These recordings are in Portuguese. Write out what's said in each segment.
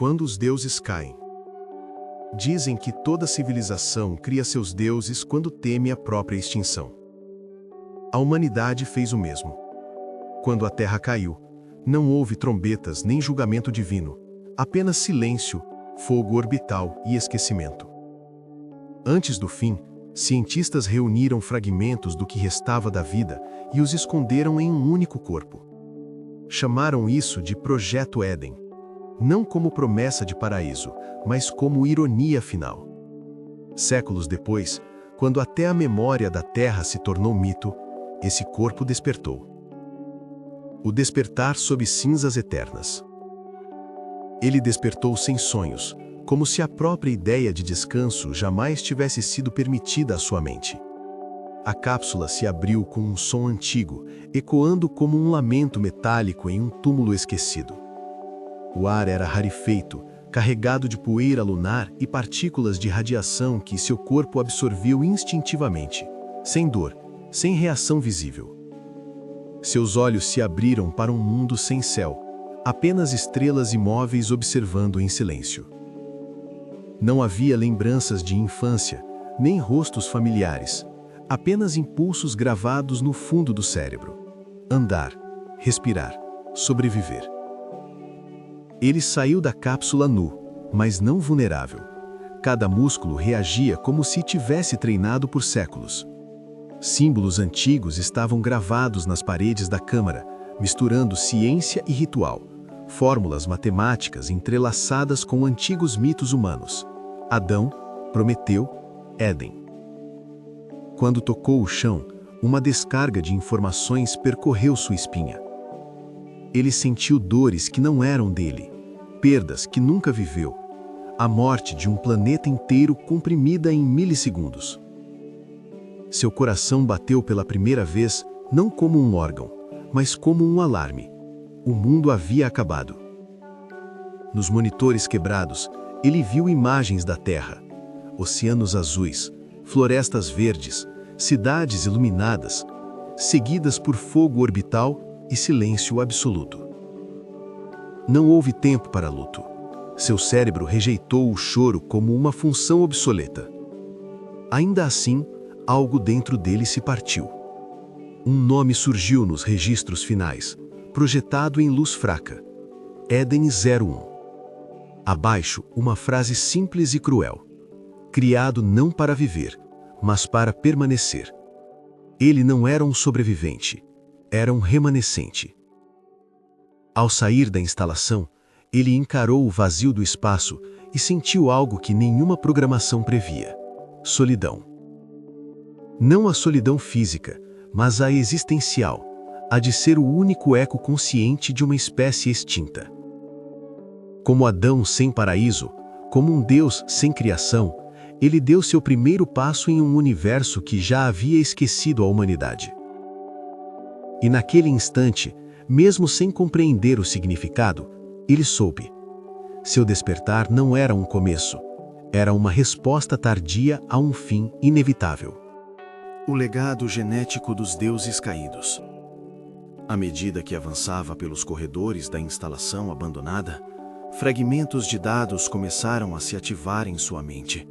Quando os deuses caem. Dizem que toda civilização cria seus deuses quando teme a própria extinção. A humanidade fez o mesmo. Quando a terra caiu, não houve trombetas nem julgamento divino, apenas silêncio, fogo orbital e esquecimento. Antes do fim, cientistas reuniram fragmentos do que restava da vida e os esconderam em um único corpo. Chamaram isso de Projeto Éden, não como promessa de paraíso, mas como ironia final. Séculos depois, quando até a memória da Terra se tornou mito, esse corpo despertou. O despertar sob cinzas eternas. Ele despertou sem sonhos, como se a própria ideia de descanso jamais tivesse sido permitida à sua mente. A cápsula se abriu com um som antigo, ecoando como um lamento metálico em um túmulo esquecido. O ar era rarefeito, carregado de poeira lunar e partículas de radiação que seu corpo absorveu instintivamente, sem dor, sem reação visível. Seus olhos se abriram para um mundo sem céu, apenas estrelas imóveis observando em silêncio. Não havia lembranças de infância, nem rostos familiares, apenas impulsos gravados no fundo do cérebro. Andar, respirar, sobreviver. Ele saiu da cápsula nu, mas não vulnerável. Cada músculo reagia como se tivesse treinado por séculos. Símbolos antigos estavam gravados nas paredes da câmara, misturando ciência e ritual. Fórmulas matemáticas entrelaçadas com antigos mitos humanos. Adão, Prometeu, Éden. Quando tocou o chão, uma descarga de informações percorreu sua espinha. Ele sentiu dores que não eram dele, perdas que nunca viveu, a morte de um planeta inteiro comprimida em milissegundos. Seu coração bateu pela primeira vez não como um órgão, mas como um alarme. O mundo havia acabado. Nos monitores quebrados, ele viu imagens da Terra, oceanos azuis, florestas verdes, cidades iluminadas, seguidas por fogo orbital e silêncio absoluto. Não houve tempo para luto. Seu cérebro rejeitou o choro como uma função obsoleta. Ainda assim, algo dentro dele se partiu. Um nome surgiu nos registros finais, projetado em luz fraca. Éden 01. Abaixo, uma frase simples e cruel. Criado não para viver, mas para permanecer. Ele não era um sobrevivente, era um remanescente. Ao sair da instalação, ele encarou o vazio do espaço e sentiu algo que nenhuma programação previa: solidão. Não a solidão física, mas a existencial, a de ser o único eco consciente de uma espécie extinta. Como Adão sem paraíso, como um Deus sem criação, ele deu seu primeiro passo em um universo que já havia esquecido a humanidade. E naquele instante, mesmo sem compreender o significado, ele soube. Seu despertar não era um começo, era uma resposta tardia a um fim inevitável. O legado genético dos deuses caídos. À medida que avançava pelos corredores da instalação abandonada, fragmentos de dados começaram a se ativar em sua mente.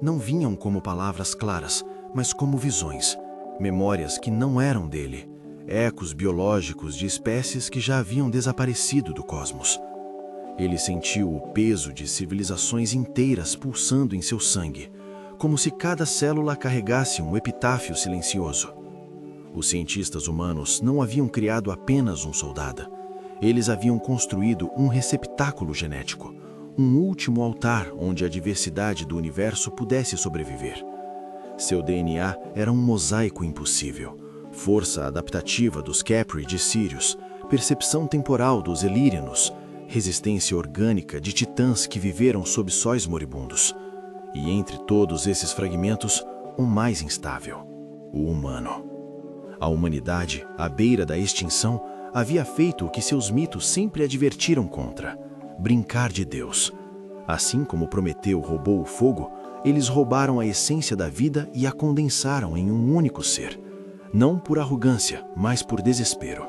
Não vinham como palavras claras, mas como visões, memórias que não eram dele, ecos biológicos de espécies que já haviam desaparecido do cosmos. Ele sentiu o peso de civilizações inteiras pulsando em seu sangue, como se cada célula carregasse um epitáfio silencioso. Os cientistas humanos não haviam criado apenas um soldado. Eles haviam construído um receptáculo genético, um último altar onde a diversidade do universo pudesse sobreviver. Seu DNA era um mosaico impossível. Força adaptativa dos Capri de Sirius, percepção temporal dos Elírianos, resistência orgânica de titãs que viveram sob sóis moribundos. E entre todos esses fragmentos, o mais instável, o humano. A humanidade, à beira da extinção, havia feito o que seus mitos sempre advertiram contra: brincar de Deus. Assim como Prometeu roubou o fogo, eles roubaram a essência da vida e a condensaram em um único ser. Não por arrogância, mas por desespero.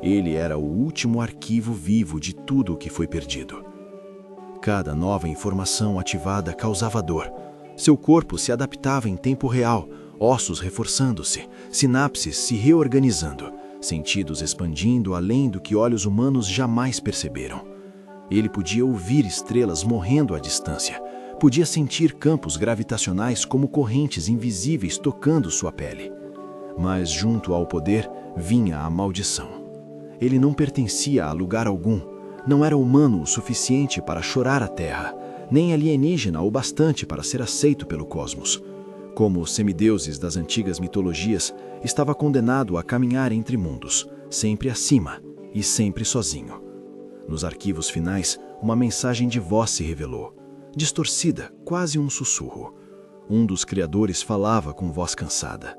Ele era o último arquivo vivo de tudo o que foi perdido. Cada nova informação ativada causava dor. Seu corpo se adaptava em tempo real, ossos reforçando-se, sinapses se reorganizando, sentidos expandindo além do que olhos humanos jamais perceberam. Ele podia ouvir estrelas morrendo à distância, podia sentir campos gravitacionais como correntes invisíveis tocando sua pele. Mas junto ao poder vinha a maldição. Ele não pertencia a lugar algum, não era humano o suficiente para chorar a terra, nem alienígena o bastante para ser aceito pelo cosmos. Como os semideuses das antigas mitologias, estava condenado a caminhar entre mundos, sempre acima e sempre sozinho. Nos arquivos finais, uma mensagem de voz se revelou, distorcida, quase um sussurro. Um dos criadores falava com voz cansada.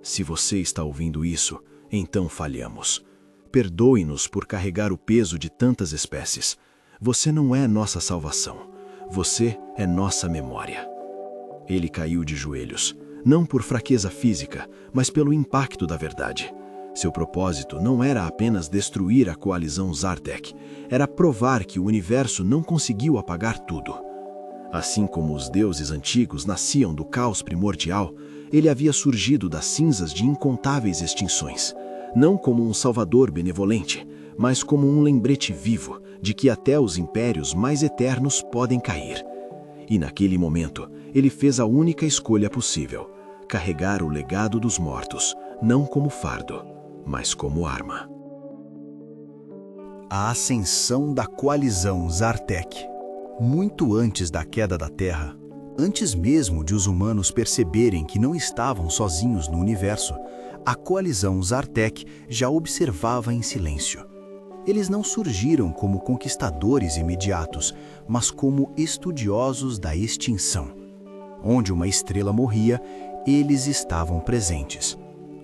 Se você está ouvindo isso, então falhamos. Perdoe-nos por carregar o peso de tantas espécies. Você não é nossa salvação. Você é nossa memória. Ele caiu de joelhos, não por fraqueza física, mas pelo impacto da verdade. Seu propósito não era apenas destruir a coalizão Zartek, era provar que o universo não conseguiu apagar tudo. Assim como os deuses antigos nasciam do caos primordial, ele havia surgido das cinzas de incontáveis extinções, não como um salvador benevolente, mas como um lembrete vivo de que até os impérios mais eternos podem cair. E naquele momento, ele fez a única escolha possível: carregar o legado dos mortos, não como fardo, mas como arma. A ascensão da coalizão Zartek. Muito antes da queda da Terra, antes mesmo de os humanos perceberem que não estavam sozinhos no universo, a coalizão Zartek já observava em silêncio. Eles não surgiram como conquistadores imediatos, mas como estudiosos da extinção. Onde uma estrela morria, eles estavam presentes.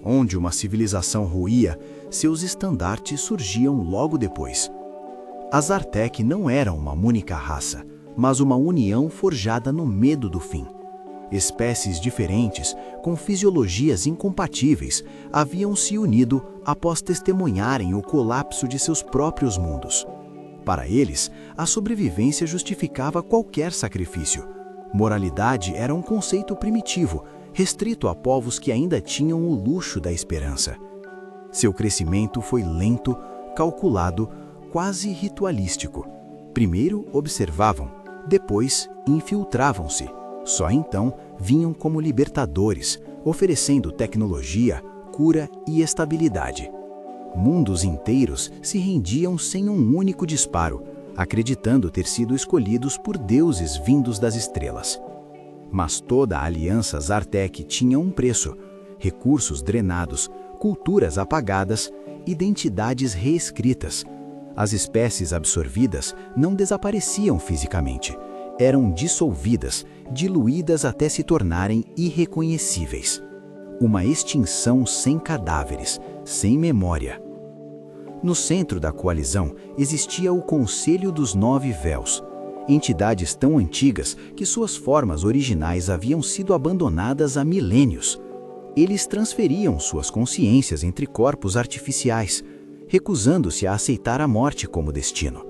Onde uma civilização ruía, seus estandartes surgiam logo depois. A Zartek não era uma única raça, mas uma união forjada no medo do fim. Espécies diferentes, com fisiologias incompatíveis, haviam se unido após testemunharem o colapso de seus próprios mundos. Para eles, a sobrevivência justificava qualquer sacrifício. Moralidade era um conceito primitivo, restrito a povos que ainda tinham o luxo da esperança. Seu crescimento foi lento, calculado, quase ritualístico. Primeiro observavam, depois infiltravam-se. Só então vinham como libertadores, oferecendo tecnologia, cura e estabilidade. Mundos inteiros se rendiam sem um único disparo, acreditando ter sido escolhidos por deuses vindos das estrelas. Mas toda a aliança Zartek tinha um preço: recursos drenados, culturas apagadas, identidades reescritas. As espécies absorvidas não desapareciam fisicamente, eram dissolvidas, diluídas até se tornarem irreconhecíveis. Uma extinção sem cadáveres, sem memória. No centro da coalizão existia o Conselho dos Nove Véus, entidades tão antigas que suas formas originais haviam sido abandonadas há milênios. Eles transferiam suas consciências entre corpos artificiais, recusando-se a aceitar a morte como destino.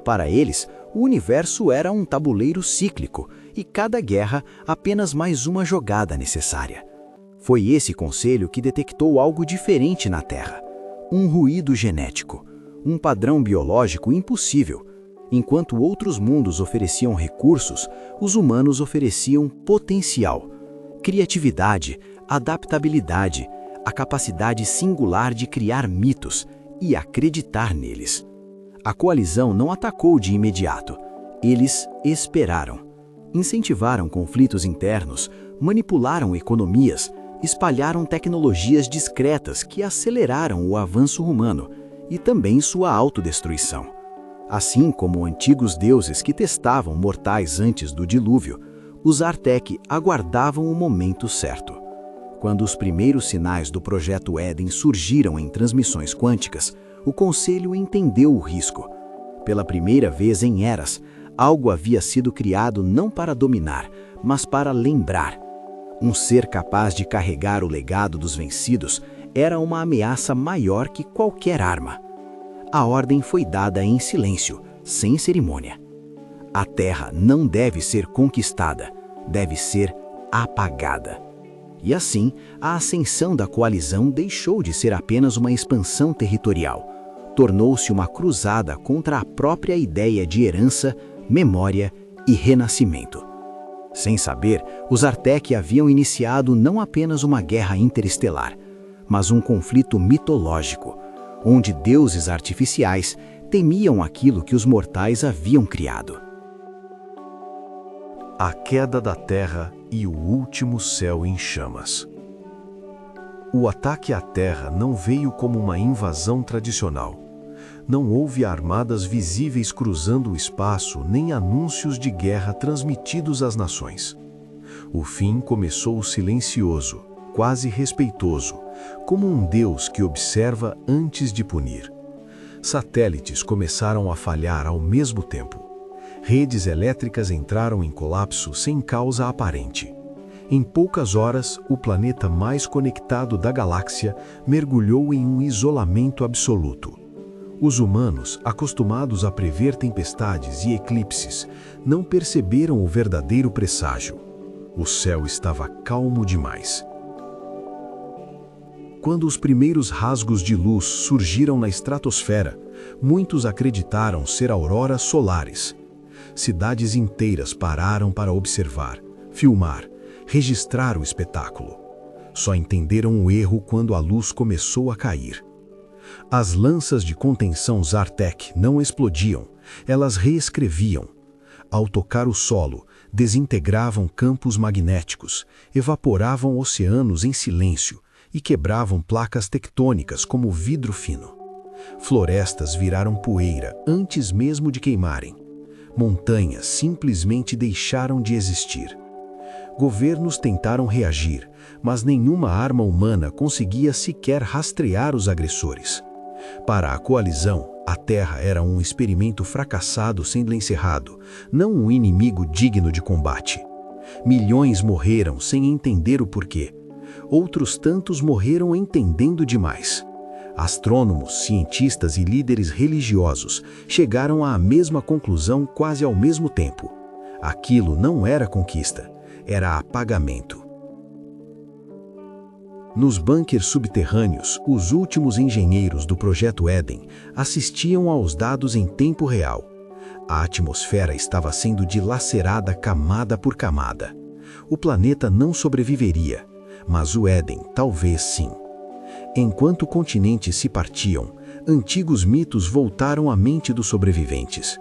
Para eles, o universo era um tabuleiro cíclico e cada guerra apenas mais uma jogada necessária. Foi esse conselho que detectou algo diferente na Terra: um ruído genético, um padrão biológico impossível. Enquanto outros mundos ofereciam recursos, os humanos ofereciam potencial, criatividade, adaptabilidade, a capacidade singular de criar mitos e acreditar neles. A coalizão não atacou de imediato. Eles esperaram. Incentivaram conflitos internos, manipularam economias, espalharam tecnologias discretas que aceleraram o avanço humano e também sua autodestruição. Assim como antigos deuses que testavam mortais antes do dilúvio, os Zartek aguardavam o momento certo. Quando os primeiros sinais do Projeto Éden surgiram em transmissões quânticas, o Conselho entendeu o risco. Pela primeira vez em eras, algo havia sido criado não para dominar, mas para lembrar. Um ser capaz de carregar o legado dos vencidos era uma ameaça maior que qualquer arma. A ordem foi dada em silêncio, sem cerimônia. A Terra não deve ser conquistada, deve ser apagada. E assim, a ascensão da coalizão deixou de ser apenas uma expansão territorial. Tornou-se uma cruzada contra a própria ideia de herança, memória e renascimento. Sem saber, os Artek haviam iniciado não apenas uma guerra interestelar, mas um conflito mitológico, onde deuses artificiais temiam aquilo que os mortais haviam criado. A queda da Terra e o último céu em chamas. O ataque à Terra não veio como uma invasão tradicional. Não houve armadas visíveis cruzando o espaço, nem anúncios de guerra transmitidos às nações. O fim começou silencioso, quase respeitoso, como um Deus que observa antes de punir. Satélites começaram a falhar ao mesmo tempo. Redes elétricas entraram em colapso sem causa aparente. Em poucas horas, o planeta mais conectado da galáxia mergulhou em um isolamento absoluto. Os humanos, acostumados a prever tempestades e eclipses, não perceberam o verdadeiro presságio. O céu estava calmo demais. Quando os primeiros rasgos de luz surgiram na estratosfera, muitos acreditaram ser auroras solares. Cidades inteiras pararam para observar, filmar, registrar o espetáculo. Só entenderam o erro quando a luz começou a cair. As lanças de contenção Zartek não explodiam, elas reescreviam. Ao tocar o solo, desintegravam campos magnéticos, evaporavam oceanos em silêncio e quebravam placas tectônicas como vidro fino. Florestas viraram poeira antes mesmo de queimarem. Montanhas simplesmente deixaram de existir. Governos tentaram reagir, mas nenhuma arma humana conseguia sequer rastrear os agressores. Para a coalizão, a Terra era um experimento fracassado sendo encerrado, não um inimigo digno de combate. Milhões morreram sem entender o porquê. Outros tantos morreram entendendo demais. Astrônomos, cientistas e líderes religiosos chegaram à mesma conclusão quase ao mesmo tempo. Aquilo não era conquista, era apagamento. Nos bunkers subterrâneos, os últimos engenheiros do Projeto Éden assistiam aos dados em tempo real. A atmosfera estava sendo dilacerada camada por camada. O planeta não sobreviveria, mas o Éden talvez sim. Enquanto continentes se partiam, antigos mitos voltaram à mente dos sobreviventes.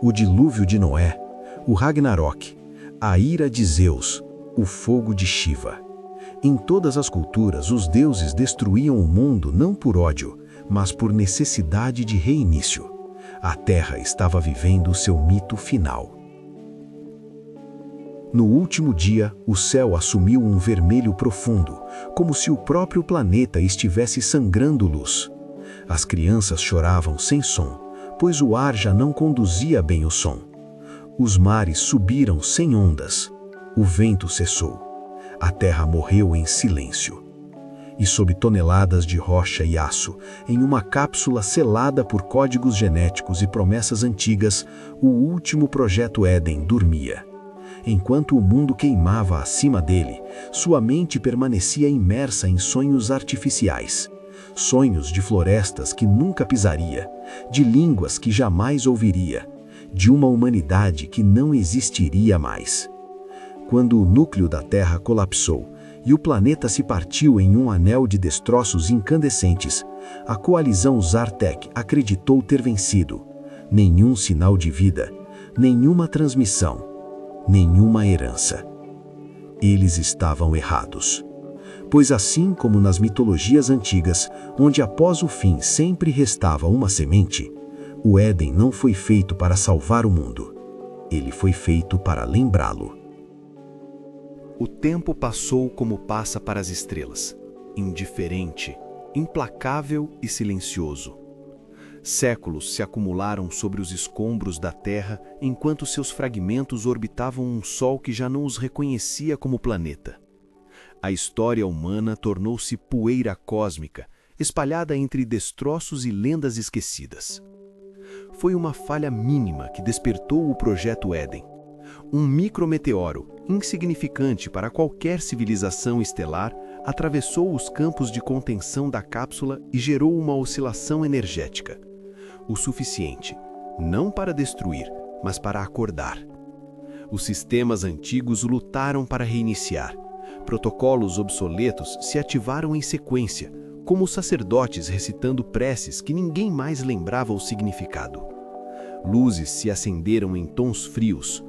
O dilúvio de Noé, o Ragnarok, a ira de Zeus, o fogo de Shiva. Em todas as culturas, os deuses destruíam o mundo não por ódio, mas por necessidade de reinício. A Terra estava vivendo seu mito final. No último dia, o céu assumiu um vermelho profundo, como se o próprio planeta estivesse sangrando luz. As crianças choravam sem som, pois o ar já não conduzia bem o som. Os mares subiram sem ondas. O vento cessou. A terra morreu em silêncio. E sob toneladas de rocha e aço, em uma cápsula selada por códigos genéticos e promessas antigas, o último Projeto Éden dormia. Enquanto o mundo queimava acima dele, sua mente permanecia imersa em sonhos artificiais. Sonhos de florestas que nunca pisaria, de línguas que jamais ouviria, de uma humanidade que não existiria mais. Quando o núcleo da Terra colapsou e o planeta se partiu em um anel de destroços incandescentes, a coalizão Zartek acreditou ter vencido. Nenhum sinal de vida, nenhuma transmissão, nenhuma herança. Eles estavam errados. Pois assim como nas mitologias antigas, onde após o fim sempre restava uma semente, o Éden não foi feito para salvar o mundo. Ele foi feito para lembrá-lo. O tempo passou como passa para as estrelas, indiferente, implacável e silencioso. Séculos se acumularam sobre os escombros da Terra enquanto seus fragmentos orbitavam um Sol que já não os reconhecia como planeta. A história humana tornou-se poeira cósmica, espalhada entre destroços e lendas esquecidas. Foi uma falha mínima que despertou o Projeto Éden. Um micrometeoro, insignificante para qualquer civilização estelar, atravessou os campos de contenção da cápsula e gerou uma oscilação energética. O suficiente, não para destruir, mas para acordar. Os sistemas antigos lutaram para reiniciar. Protocolos obsoletos se ativaram em sequência, como os sacerdotes recitando preces que ninguém mais lembrava o significado. Luzes se acenderam em tons frios.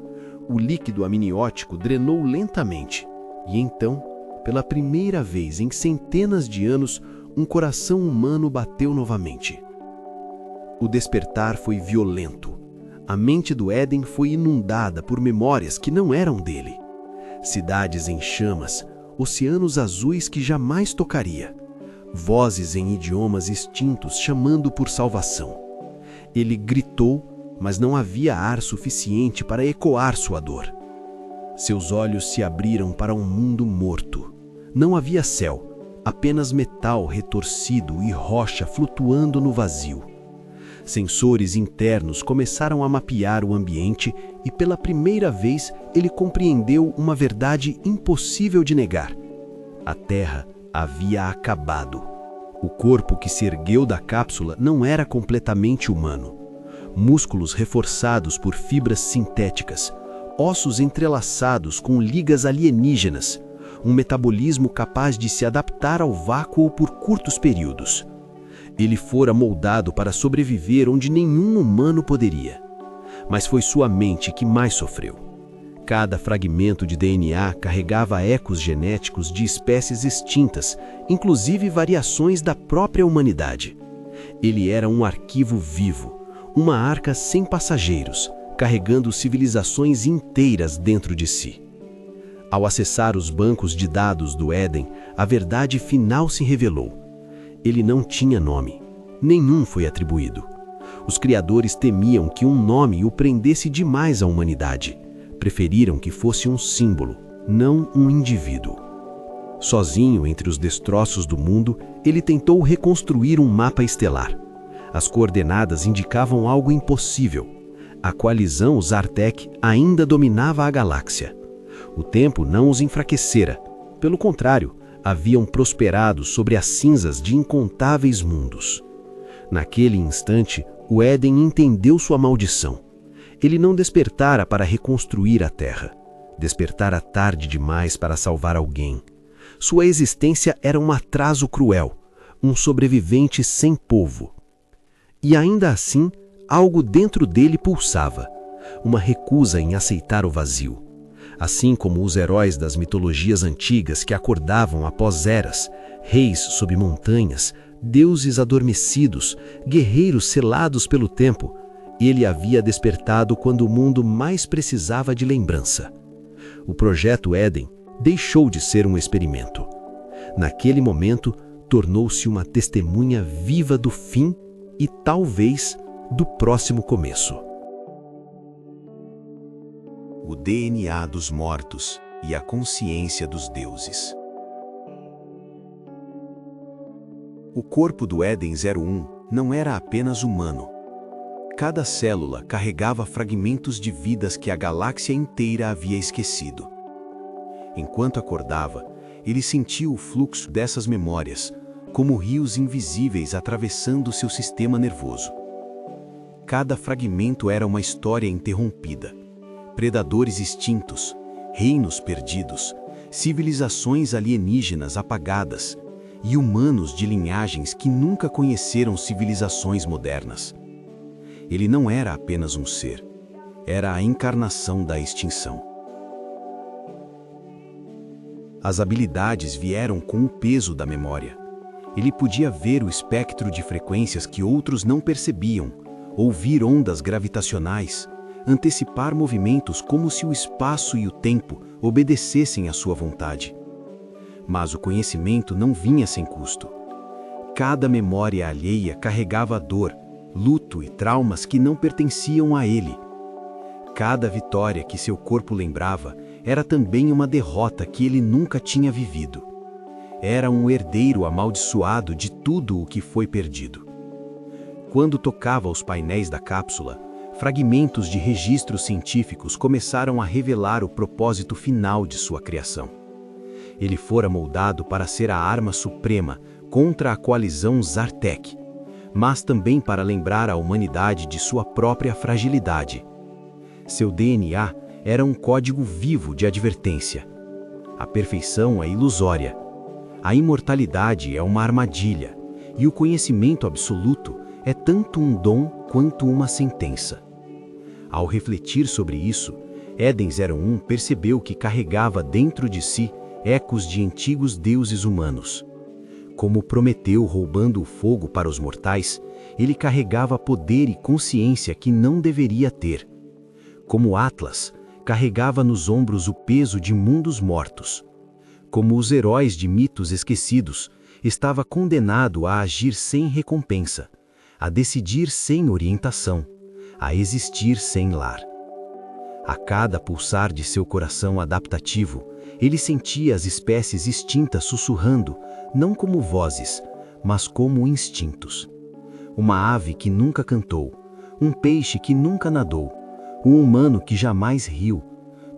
O líquido amniótico drenou lentamente, e então, pela primeira vez em centenas de anos, um coração humano bateu novamente. O despertar foi violento. A mente do Éden foi inundada por memórias que não eram dele. Cidades em chamas, oceanos azuis que jamais tocaria. Vozes em idiomas extintos chamando por salvação. Ele gritou, mas não havia ar suficiente para ecoar sua dor. Seus olhos se abriram para um mundo morto. Não havia céu, apenas metal retorcido e rocha flutuando no vazio. Sensores internos começaram a mapear o ambiente e, pela primeira vez, ele compreendeu uma verdade impossível de negar. A Terra havia acabado. O corpo que se ergueu da cápsula não era completamente humano. Músculos reforçados por fibras sintéticas, ossos entrelaçados com ligas alienígenas, um metabolismo capaz de se adaptar ao vácuo por curtos períodos. Ele fora moldado para sobreviver onde nenhum humano poderia. Mas foi sua mente que mais sofreu. Cada fragmento de DNA carregava ecos genéticos de espécies extintas, inclusive variações da própria humanidade. Ele era um arquivo vivo, uma arca sem passageiros, carregando civilizações inteiras dentro de si. Ao acessar os bancos de dados do Éden, a verdade final se revelou. Ele não tinha nome. Nenhum foi atribuído. Os criadores temiam que um nome o prendesse demais à humanidade. Preferiram que fosse um símbolo, não um indivíduo. Sozinho entre os destroços do mundo, ele tentou reconstruir um mapa estelar. As coordenadas indicavam algo impossível. A coalizão Zartec ainda dominava a galáxia. O tempo não os enfraquecera. Pelo contrário, haviam prosperado sobre as cinzas de incontáveis mundos. Naquele instante, o Éden entendeu sua maldição. Ele não despertara para reconstruir a Terra. Despertara tarde demais para salvar alguém. Sua existência era um atraso cruel, um sobrevivente sem povo. E ainda assim, algo dentro dele pulsava, uma recusa em aceitar o vazio. Assim como os heróis das mitologias antigas que acordavam após eras, reis sob montanhas, deuses adormecidos, guerreiros selados pelo tempo, ele havia despertado quando o mundo mais precisava de lembrança. O Projeto Éden deixou de ser um experimento. Naquele momento, tornou-se uma testemunha viva do fim e, talvez, do próximo começo. O DNA dos mortos e a consciência dos deuses. O corpo do Éden 01 não era apenas humano. Cada célula carregava fragmentos de vidas que a galáxia inteira havia esquecido. Enquanto acordava, ele sentiu o fluxo dessas memórias, como rios invisíveis atravessando seu sistema nervoso. Cada fragmento era uma história interrompida. Predadores extintos, reinos perdidos, civilizações alienígenas apagadas e humanos de linhagens que nunca conheceram civilizações modernas. Ele não era apenas um ser, era a encarnação da extinção. As habilidades vieram com o peso da memória. Ele podia ver o espectro de frequências que outros não percebiam, ouvir ondas gravitacionais, antecipar movimentos como se o espaço e o tempo obedecessem à sua vontade. Mas o conhecimento não vinha sem custo. Cada memória alheia carregava dor, luto e traumas que não pertenciam a ele. Cada vitória que seu corpo lembrava era também uma derrota que ele nunca tinha vivido. Era um herdeiro amaldiçoado de tudo o que foi perdido. Quando tocava os painéis da cápsula, fragmentos de registros científicos começaram a revelar o propósito final de sua criação. Ele fora moldado para ser a arma suprema contra a coalizão Zartec, mas também para lembrar a humanidade de sua própria fragilidade. Seu DNA era um código vivo de advertência. A perfeição é ilusória. A imortalidade é uma armadilha, e o conhecimento absoluto é tanto um dom quanto uma sentença. Ao refletir sobre isso, Eden-01 percebeu que carregava dentro de si ecos de antigos deuses humanos. Como Prometeu roubando o fogo para os mortais, ele carregava poder e consciência que não deveria ter. Como Atlas, carregava nos ombros o peso de mundos mortos. Como os heróis de mitos esquecidos, estava condenado a agir sem recompensa, a decidir sem orientação, a existir sem lar. A cada pulsar de seu coração adaptativo, ele sentia as espécies extintas sussurrando, não como vozes, mas como instintos. Uma ave que nunca cantou, um peixe que nunca nadou, um humano que jamais riu,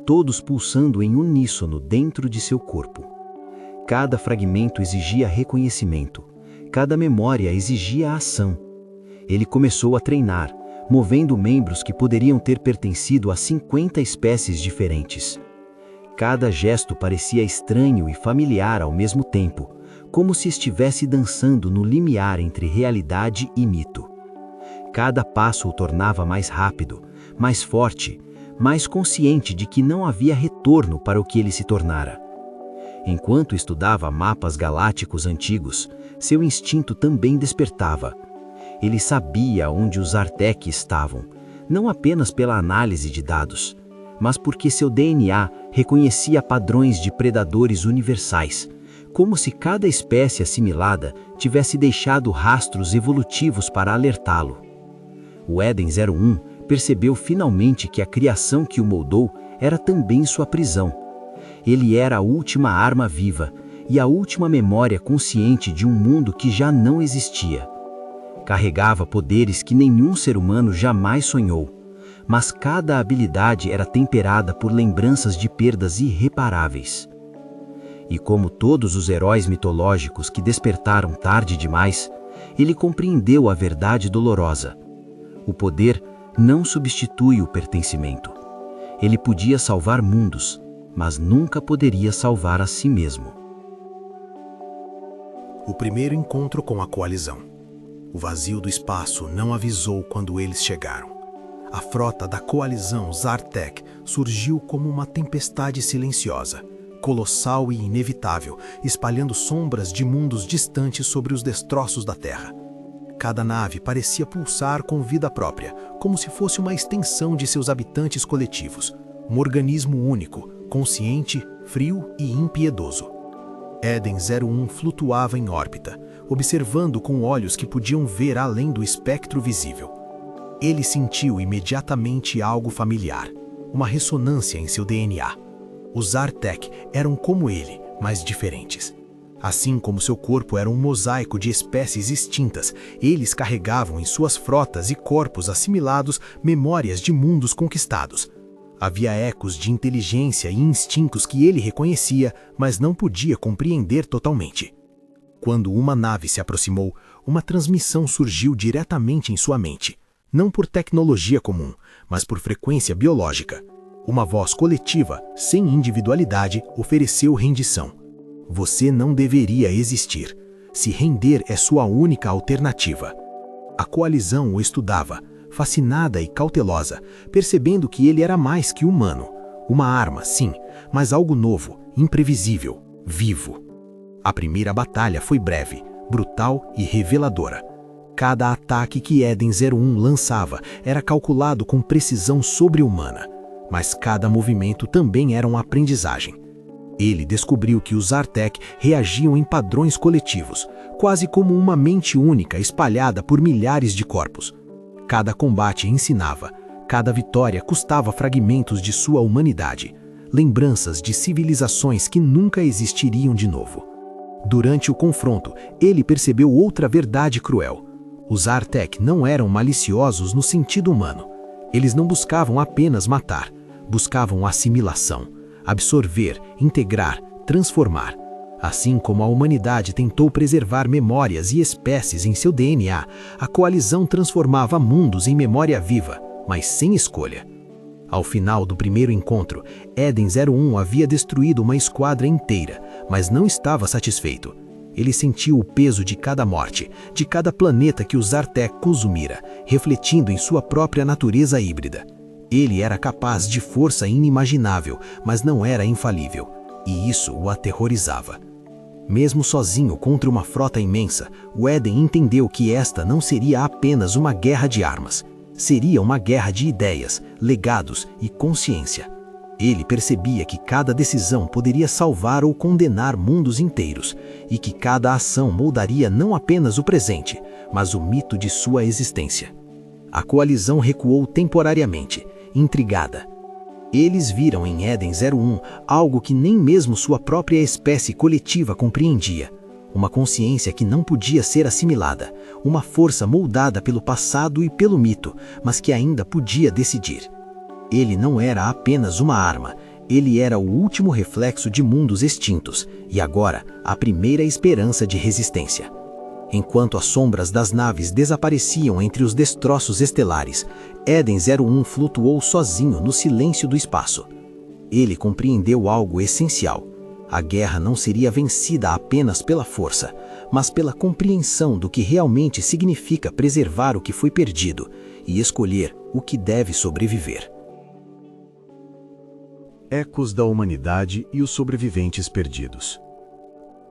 todos pulsando em uníssono dentro de seu corpo. Cada fragmento exigia reconhecimento, cada memória exigia ação. Ele começou a treinar, movendo membros que poderiam ter pertencido a 50 espécies diferentes. Cada gesto parecia estranho e familiar ao mesmo tempo, como se estivesse dançando no limiar entre realidade e mito. Cada passo o tornava mais rápido, mais forte, mais consciente de que não havia retorno para o que ele se tornara. Enquanto estudava mapas galácticos antigos, seu instinto também despertava. Ele sabia onde os Zartec estavam, não apenas pela análise de dados, mas porque seu DNA reconhecia padrões de predadores universais, como se cada espécie assimilada tivesse deixado rastros evolutivos para alertá-lo. O Eden-01 percebeu finalmente que a criação que o moldou era também sua prisão. Ele era a última arma viva e a última memória consciente de um mundo que já não existia. Carregava poderes que nenhum ser humano jamais sonhou, mas cada habilidade era temperada por lembranças de perdas irreparáveis. E como todos os heróis mitológicos que despertaram tarde demais, ele compreendeu a verdade dolorosa. O poder não substitui o pertencimento. Ele podia salvar mundos, mas nunca poderia salvar a si mesmo. O primeiro encontro com a coalizão. O vazio do espaço não avisou quando eles chegaram. A frota da coalizão Zartec surgiu como uma tempestade silenciosa, colossal e inevitável, espalhando sombras de mundos distantes sobre os destroços da Terra. Cada nave parecia pulsar com vida própria, como se fosse uma extensão de seus habitantes coletivos, um organismo único, consciente, frio e impiedoso. Eden-01 flutuava em órbita, observando com olhos que podiam ver além do espectro visível. Ele sentiu imediatamente algo familiar, uma ressonância em seu DNA. Os Zartec eram como ele, mas diferentes. Assim como seu corpo era um mosaico de espécies extintas, eles carregavam em suas frotas e corpos assimilados memórias de mundos conquistados. Havia ecos de inteligência e instintos que ele reconhecia, mas não podia compreender totalmente. Quando uma nave se aproximou, uma transmissão surgiu diretamente em sua mente, não por tecnologia comum, mas por frequência biológica. Uma voz coletiva, sem individualidade, ofereceu rendição. Você não deveria existir. Se render é sua única alternativa. A coalizão o estudava, fascinada e cautelosa, percebendo que ele era mais que humano. Uma arma, sim, mas algo novo, imprevisível, vivo. A primeira batalha foi breve, brutal e reveladora. Cada ataque que Eden-01 lançava era calculado com precisão sobre-humana, mas cada movimento também era uma aprendizagem. Ele descobriu que os Zartec reagiam em padrões coletivos, quase como uma mente única espalhada por milhares de corpos. Cada combate ensinava, cada vitória custava fragmentos de sua humanidade, lembranças de civilizações que nunca existiriam de novo. Durante o confronto, ele percebeu outra verdade cruel. Os Artek não eram maliciosos no sentido humano. Eles não buscavam apenas matar, buscavam assimilação, absorver, integrar, transformar. Assim como a humanidade tentou preservar memórias e espécies em seu DNA, a coalizão transformava mundos em memória viva, mas sem escolha. Ao final do primeiro encontro, Eden-01 havia destruído uma esquadra inteira, mas não estava satisfeito. Ele sentiu o peso de cada morte, de cada planeta que os Artek consumira, refletindo em sua própria natureza híbrida. Ele era capaz de força inimaginável, mas não era infalível, e isso o aterrorizava. Mesmo sozinho contra uma frota imensa, o Eden entendeu que esta não seria apenas uma guerra de armas. Seria uma guerra de ideias, legados e consciência. Ele percebia que cada decisão poderia salvar ou condenar mundos inteiros, e que cada ação moldaria não apenas o presente, mas o mito de sua existência. A coalizão recuou temporariamente, intrigada. Eles viram em Eden-01 algo que nem mesmo sua própria espécie coletiva compreendia. Uma consciência que não podia ser assimilada, uma força moldada pelo passado e pelo mito, mas que ainda podia decidir. Ele não era apenas uma arma, ele era o último reflexo de mundos extintos, e agora a primeira esperança de resistência. Enquanto as sombras das naves desapareciam entre os destroços estelares, Eden-01 flutuou sozinho no silêncio do espaço. Ele compreendeu algo essencial. A guerra não seria vencida apenas pela força, mas pela compreensão do que realmente significa preservar o que foi perdido e escolher o que deve sobreviver. Ecos da humanidade e os sobreviventes perdidos.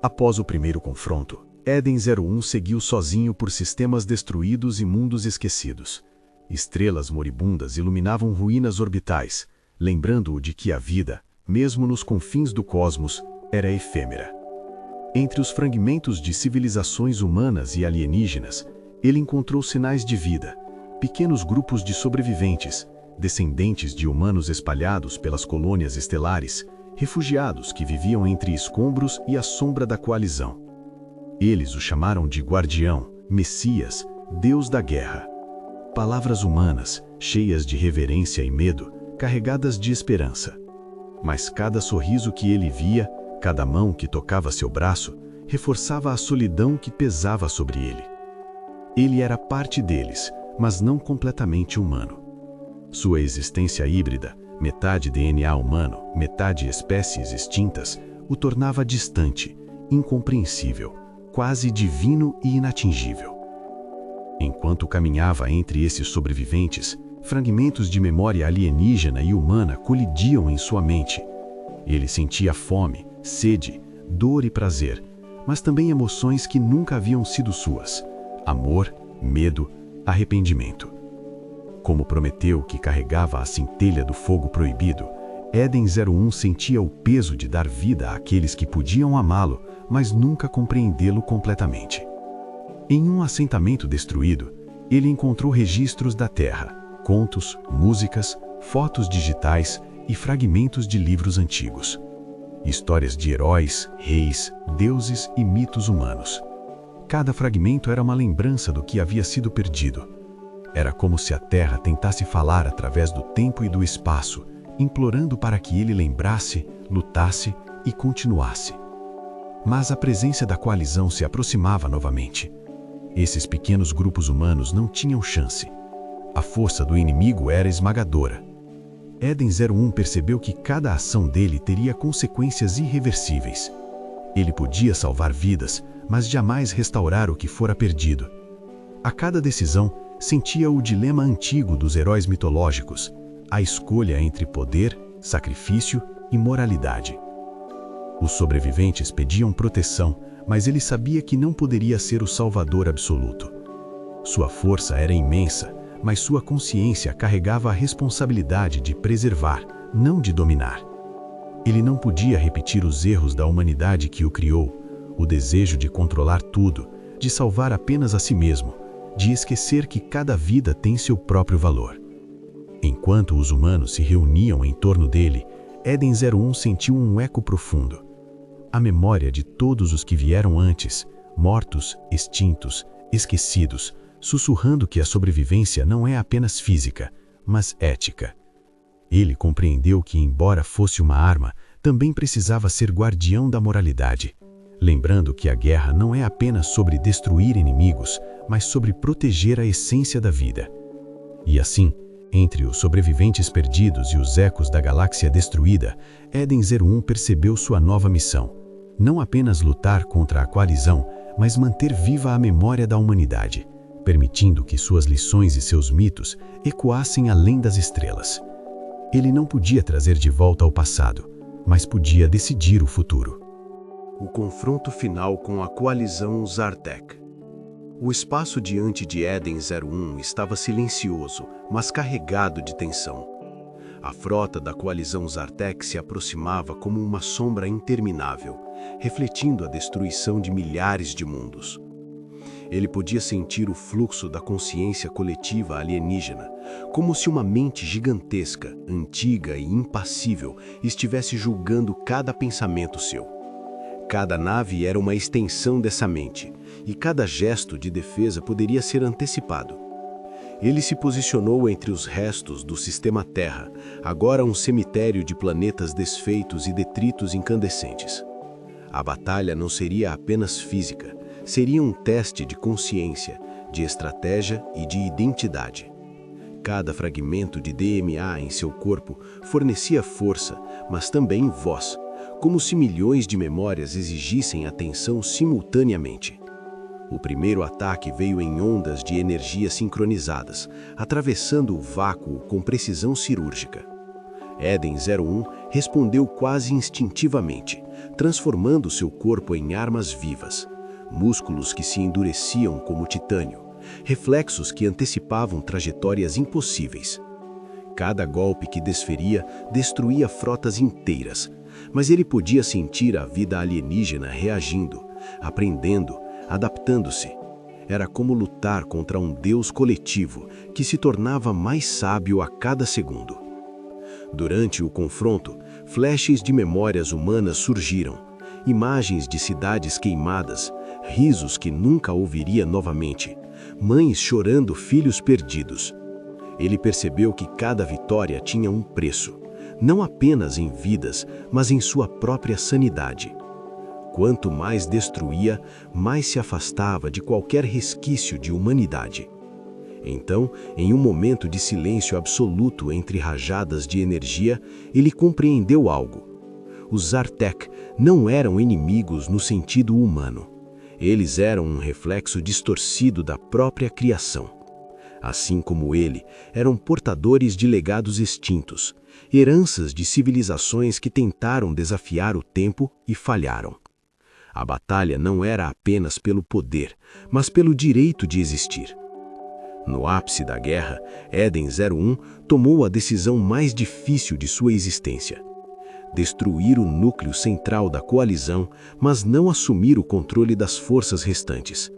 Após o primeiro confronto, Eden-01 seguiu sozinho por sistemas destruídos e mundos esquecidos. Estrelas moribundas iluminavam ruínas orbitais, lembrando-o de que a vida, mesmo nos confins do cosmos, era efêmera. Entre os fragmentos de civilizações humanas e alienígenas, ele encontrou sinais de vida, pequenos grupos de sobreviventes, descendentes de humanos espalhados pelas colônias estelares, refugiados que viviam entre escombros e a sombra da coalizão. Eles o chamaram de Guardião, Messias, Deus da Guerra. Palavras humanas, cheias de reverência e medo, carregadas de esperança. Mas cada sorriso que ele via, cada mão que tocava seu braço, reforçava a solidão que pesava sobre ele. Ele era parte deles, mas não completamente humano. Sua existência híbrida, metade DNA humano, metade espécies extintas, o tornava distante, incompreensível, quase divino e inatingível. Enquanto caminhava entre esses sobreviventes, fragmentos de memória alienígena e humana colidiam em sua mente. Ele sentia fome, sede, dor e prazer, mas também emoções que nunca haviam sido suas: amor, medo, arrependimento. Como Prometeu, que carregava a centelha do fogo proibido, Eden-01 sentia o peso de dar vida àqueles que podiam amá-lo, mas nunca compreendê-lo completamente. Em um assentamento destruído, ele encontrou registros da Terra, contos, músicas, fotos digitais e fragmentos de livros antigos. Histórias de heróis, reis, deuses e mitos humanos. Cada fragmento era uma lembrança do que havia sido perdido. Era como se a Terra tentasse falar através do tempo e do espaço, implorando para que ele lembrasse, lutasse e continuasse. Mas a presença da coalizão se aproximava novamente. Esses pequenos grupos humanos não tinham chance. A força do inimigo era esmagadora. Eden-01 percebeu que cada ação dele teria consequências irreversíveis. Ele podia salvar vidas, mas jamais restaurar o que fora perdido. A cada decisão, sentia o dilema antigo dos heróis mitológicos, a escolha entre poder, sacrifício e moralidade. Os sobreviventes pediam proteção, mas ele sabia que não poderia ser o salvador absoluto. Sua força era imensa, mas sua consciência carregava a responsabilidade de preservar, não de dominar. Ele não podia repetir os erros da humanidade que o criou, o desejo de controlar tudo, de salvar apenas a si mesmo, de esquecer que cada vida tem seu próprio valor. Enquanto os humanos se reuniam em torno dele, Eden-01 sentiu um eco profundo. A memória de todos os que vieram antes, mortos, extintos, esquecidos, sussurrando que a sobrevivência não é apenas física, mas ética. Ele compreendeu que, embora fosse uma arma, também precisava ser guardião da moralidade, lembrando que a guerra não é apenas sobre destruir inimigos, mas sobre proteger a essência da vida. E assim, entre os sobreviventes perdidos e os ecos da galáxia destruída, Eden-01 percebeu sua nova missão: não apenas lutar contra a coalizão, mas manter viva a memória da humanidade, permitindo que suas lições e seus mitos ecoassem além das estrelas. Ele não podia trazer de volta ao passado, mas podia decidir o futuro. O confronto final com a coalizão Zartek. O espaço diante de Eden-01 estava silencioso, mas carregado de tensão. A frota da coalizão Zartek se aproximava como uma sombra interminável, refletindo a destruição de milhares de mundos. Ele podia sentir o fluxo da consciência coletiva alienígena, como se uma mente gigantesca, antiga e impassível estivesse julgando cada pensamento seu. Cada nave era uma extensão dessa mente, e cada gesto de defesa poderia ser antecipado. Ele se posicionou entre os restos do sistema Terra, agora um cemitério de planetas desfeitos e detritos incandescentes. A batalha não seria apenas física, seria um teste de consciência, de estratégia e de identidade. Cada fragmento de DNA em seu corpo fornecia força, mas também voz, como se milhões de memórias exigissem atenção simultaneamente. O primeiro ataque veio em ondas de energia sincronizadas, atravessando o vácuo com precisão cirúrgica. Eden-01 respondeu quase instintivamente, transformando seu corpo em armas vivas, músculos que se endureciam como titânio, reflexos que antecipavam trajetórias impossíveis. Cada golpe que desferia destruía frotas inteiras, mas ele podia sentir a vida alienígena reagindo, aprendendo, adaptando-se. Era como lutar contra um deus coletivo que se tornava mais sábio a cada segundo. Durante o confronto, flashes de memórias humanas surgiram, imagens de cidades queimadas, risos que nunca ouviria novamente, mães chorando filhos perdidos. Ele percebeu que cada vitória tinha um preço, não apenas em vidas, mas em sua própria sanidade. Quanto mais destruía, mais se afastava de qualquer resquício de humanidade. Então, em um momento de silêncio absoluto entre rajadas de energia, ele compreendeu algo. Os Zartek não eram inimigos no sentido humano. Eles eram um reflexo distorcido da própria criação. Assim como ele, eram portadores de legados extintos, heranças de civilizações que tentaram desafiar o tempo e falharam. A batalha não era apenas pelo poder, mas pelo direito de existir. No ápice da guerra, Eden-01 tomou a decisão mais difícil de sua existência: destruir o núcleo central da coalizão, mas não assumir o controle das forças restantes.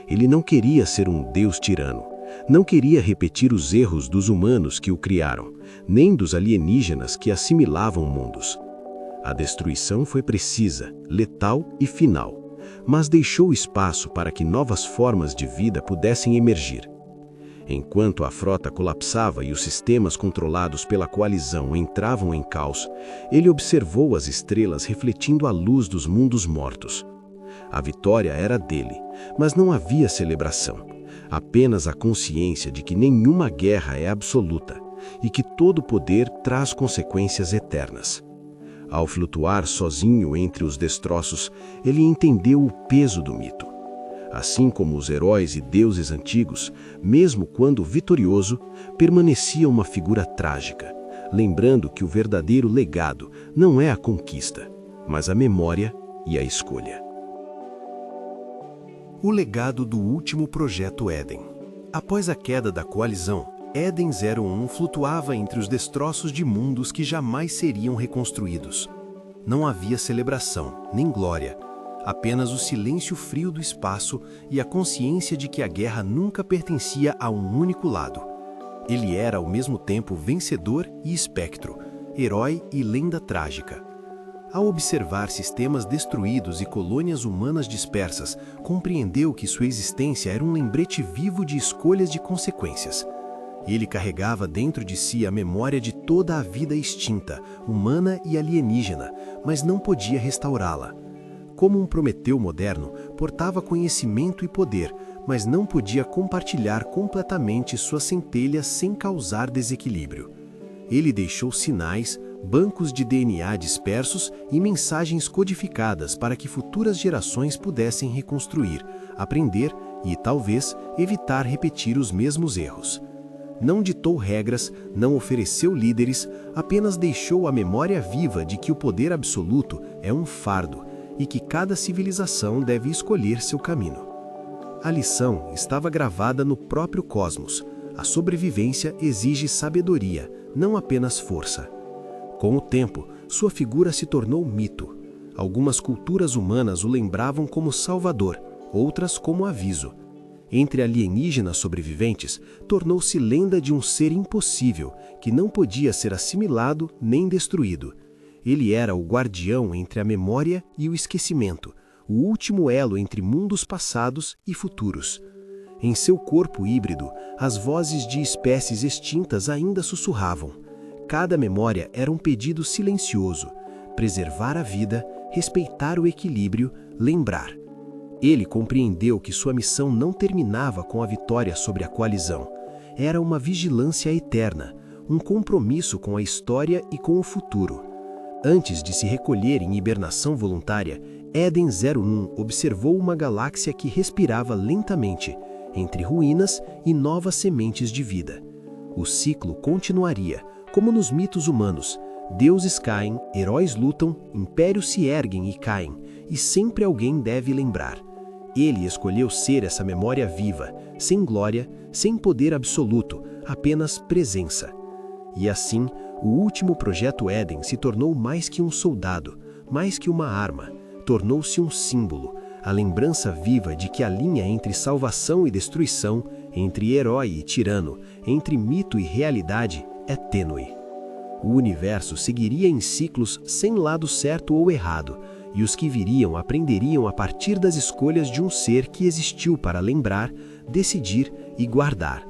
Ele não queria ser um deus tirano, não queria repetir os erros dos humanos que o criaram, nem dos alienígenas que assimilavam mundos. A destruição foi precisa, letal e final, mas deixou espaço para que novas formas de vida pudessem emergir. Enquanto a frota colapsava e os sistemas controlados pela coalizão entravam em caos, ele observou as estrelas refletindo a luz dos mundos mortos. A vitória era dele, mas não havia celebração, apenas a consciência de que nenhuma guerra é absoluta e que todo poder traz consequências eternas. Ao flutuar sozinho entre os destroços, ele entendeu o peso do mito. Assim como os heróis e deuses antigos, mesmo quando vitorioso, permanecia uma figura trágica, lembrando que o verdadeiro legado não é a conquista, mas a memória e a escolha. O legado do último projeto Eden. Após a queda da coalizão, Eden-01 flutuava entre os destroços de mundos que jamais seriam reconstruídos. Não havia celebração, nem glória, apenas o silêncio frio do espaço e a consciência de que a guerra nunca pertencia a um único lado. Ele era ao mesmo tempo vencedor e espectro, herói e lenda trágica. Ao observar sistemas destruídos e colônias humanas dispersas, compreendeu que sua existência era um lembrete vivo de escolhas de consequências. Ele carregava dentro de si a memória de toda a vida extinta, humana e alienígena, mas não podia restaurá-la. Como um Prometeu moderno, portava conhecimento e poder, mas não podia compartilhar completamente sua centelha sem causar desequilíbrio. Ele deixou sinais, bancos de DNA dispersos e mensagens codificadas para que futuras gerações pudessem reconstruir, aprender e, talvez, evitar repetir os mesmos erros. Não ditou regras, não ofereceu líderes, apenas deixou a memória viva de que o poder absoluto é um fardo e que cada civilização deve escolher seu caminho. A lição estava gravada no próprio cosmos. A sobrevivência exige sabedoria, não apenas força. Com o tempo, sua figura se tornou mito. Algumas culturas humanas o lembravam como salvador, outras como aviso. Entre alienígenas sobreviventes, tornou-se lenda de um ser impossível, que não podia ser assimilado nem destruído. Ele era o guardião entre a memória e o esquecimento, o último elo entre mundos passados e futuros. Em seu corpo híbrido, as vozes de espécies extintas ainda sussurravam. Cada memória era um pedido silencioso: preservar a vida, respeitar o equilíbrio, lembrar. Ele compreendeu que sua missão não terminava com a vitória sobre a coalizão. Era uma vigilância eterna, um compromisso com a história e com o futuro. Antes de se recolher em hibernação voluntária, Eden 01 observou uma galáxia que respirava lentamente, entre ruínas e novas sementes de vida. O ciclo continuaria, como nos mitos humanos. Deuses caem, heróis lutam, impérios se erguem e caem, e sempre alguém deve lembrar. Ele escolheu ser essa memória viva, sem glória, sem poder absoluto, apenas presença. E assim, o último projeto Éden se tornou mais que um soldado, mais que uma arma, tornou-se um símbolo, a lembrança viva de que a linha entre salvação e destruição, entre herói e tirano, entre mito e realidade, é tênue. O universo seguiria em ciclos sem lado certo ou errado, e os que viriam aprenderiam a partir das escolhas de um ser que existiu para lembrar, decidir e guardar.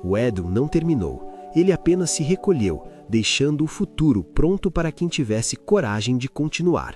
O Éden não terminou, ele apenas se recolheu, deixando o futuro pronto para quem tivesse coragem de continuar.